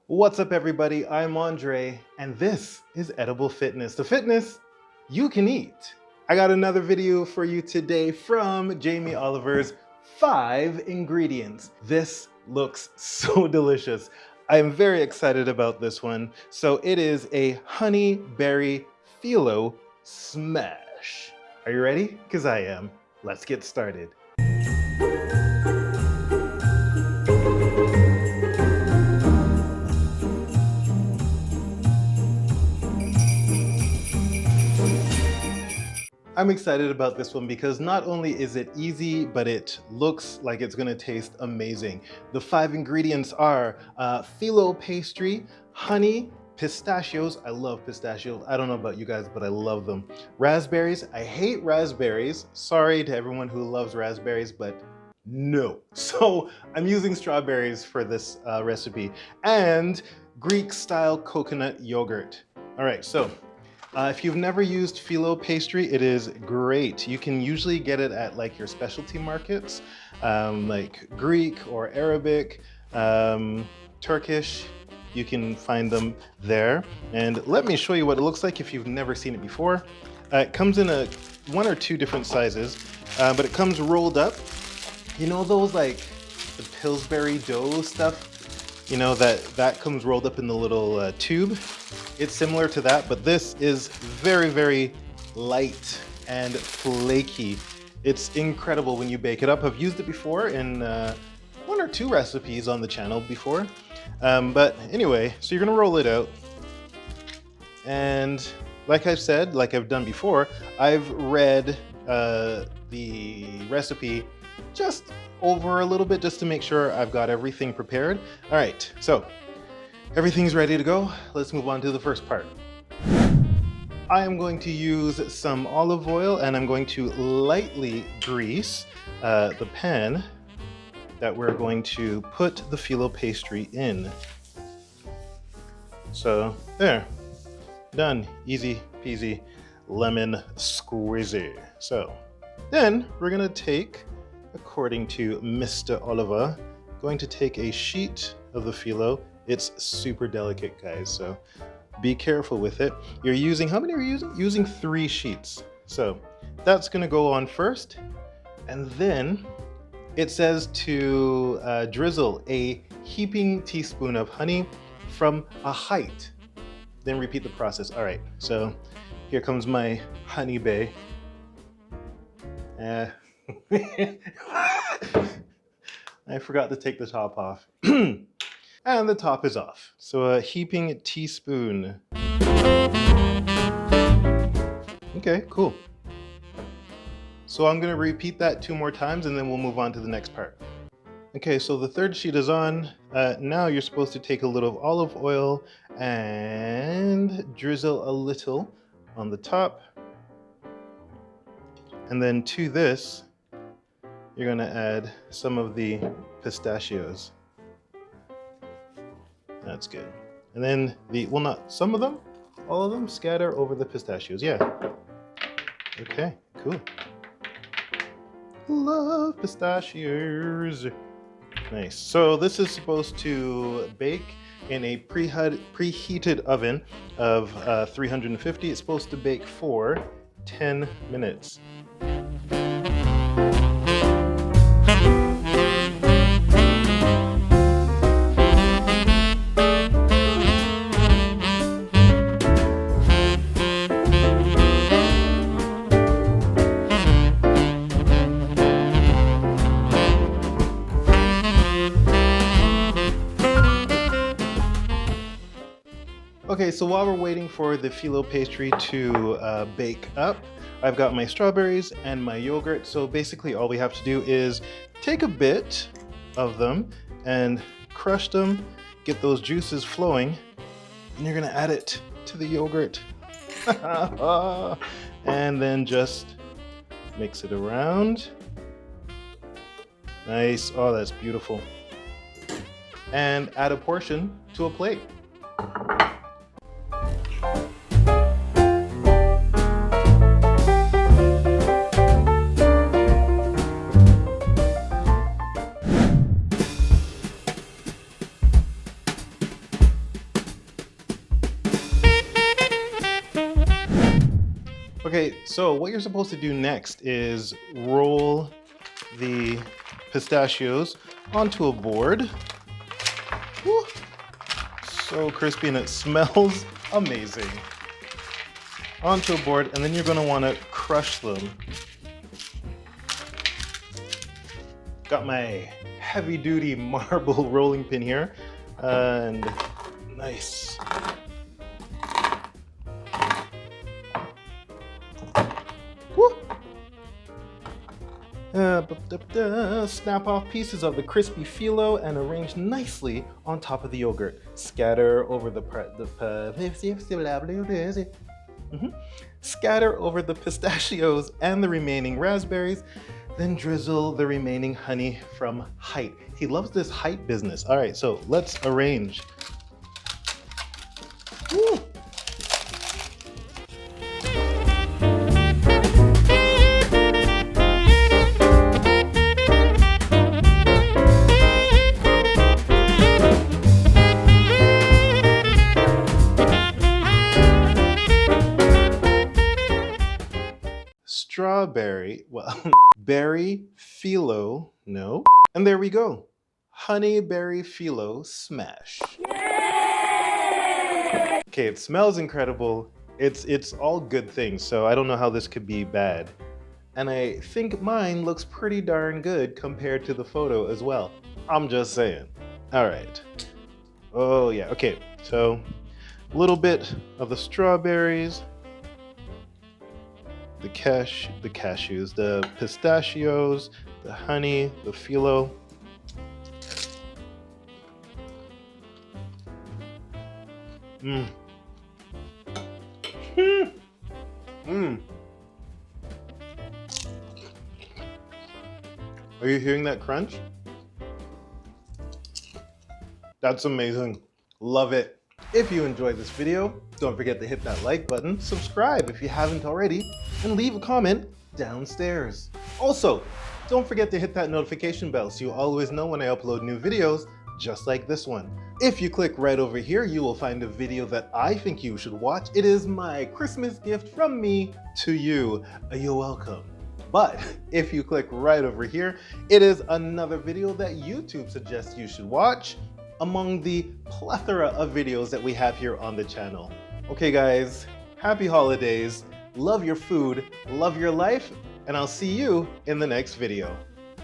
What's up, everybody? I'm Andre, and this is Edible Fitness, the fitness you can eat. I got another video for you today from Jamie Oliver's 5 ingredients. This looks so delicious. I am very excited about this one. So it is a honey berry phyllo smash. Are you ready? Because I am. Let's get started. I'm excited about this one because not only is it easy, but it looks like it's gonna taste amazing. The 5 ingredients are phyllo pastry, honey, pistachios. I love pistachios. I don't know about you guys, but I love them. Raspberries. I hate raspberries. Sorry to everyone who loves raspberries, but no. So I'm using strawberries for this recipe. And Greek style coconut yogurt. All right, so if you've never used phyllo pastry, it is great. You can usually get it at like your specialty markets, like Greek or Arabic, Turkish. You can find them there. And let me show you what it looks like if you've never seen it before. It comes in one or two different sizes, but it comes rolled up. You know those like the Pillsbury dough stuff? You know, that comes rolled up in the little tube. It's similar to that, but this is very, very light and flaky. It's incredible when you bake it up. I've used it before in 1 or 2 recipes on the channel before. But anyway, so you're gonna roll it out. And like I've said, like I've done before, I've read the recipe just over a little bit just to make sure I've got everything prepared. All right, so everything's ready to go. Let's move on to the first part. I am going to use some olive oil and I'm going to lightly grease the pan that we're going to put the phyllo pastry in. So there, done, easy peasy, lemon squeezy. So then we're gonna take, according to Mr. Oliver, going to take a sheet of the phyllo. It's super delicate, guys, so be careful with it. You're using, how many are you using? Using 3 sheets. So that's gonna go on first. And then it says to drizzle a heaping teaspoon of honey from a height. Then repeat the process. All right, so here comes my honey bay. I forgot to take the top off. And the top is off. So a heaping teaspoon. Okay, cool. So I'm gonna repeat that 2 more times and then we'll move on to the next part. Okay, so the 3rd sheet is on. Now you're supposed to take a little olive oil and drizzle a little on the top. And then to this, you're gonna add some of the pistachios. That's good. And then well, not some of them, all of them, scatter over the pistachios. Yeah. Okay, cool. Love pistachios. Nice. So this is supposed to bake in a preheated oven of 350. It's supposed to bake for 10 minutes. Okay, so while we're waiting for the phyllo pastry to bake up, I've got my strawberries and my yogurt. So basically all we have to do is take a bit of them and crush them, get those juices flowing, and you're gonna add it to the yogurt. And then just mix it around. Nice, oh, that's beautiful. And add a portion to a plate. Okay, so what you're supposed to do next is roll the pistachios onto a board. Woo! So crispy and it smells amazing. Onto a board, and then you're going to want to crush them. Got my heavy duty marble rolling pin here, and nice. Woo! Snap off pieces of the crispy phyllo and arrange nicely on top of the yogurt. Scatter over Scatter over the pistachios and the remaining raspberries, then drizzle the remaining honey from height. He loves this height business. All right, so let's arrange. Woo! Strawberry, well, berry phyllo, no. And there we go. Honey berry phyllo smash. Yay! Okay, it smells incredible. It's all good things, so I don't know how this could be bad. And I think mine looks pretty darn good compared to the photo as well. I'm just saying. All right. Oh yeah, okay. So a little bit of the strawberries, the cashews, the pistachios, the honey, the phyllo. Mmm. Mmm. Are you hearing that crunch? That's amazing. Love it. If you enjoyed this video, don't forget to hit that like button, subscribe if you haven't already, and leave a comment downstairs. Also, don't forget to hit that notification bell so you always know when I upload new videos just like this one. If you click right over here, you will find a video that I think you should watch. It is my Christmas gift from me to you. You're welcome. But if you click right over here, it is another video that YouTube suggests you should watch among the plethora of videos that we have here on the channel. Okay guys, happy holidays, love your food, love your life, and I'll see you in the next video.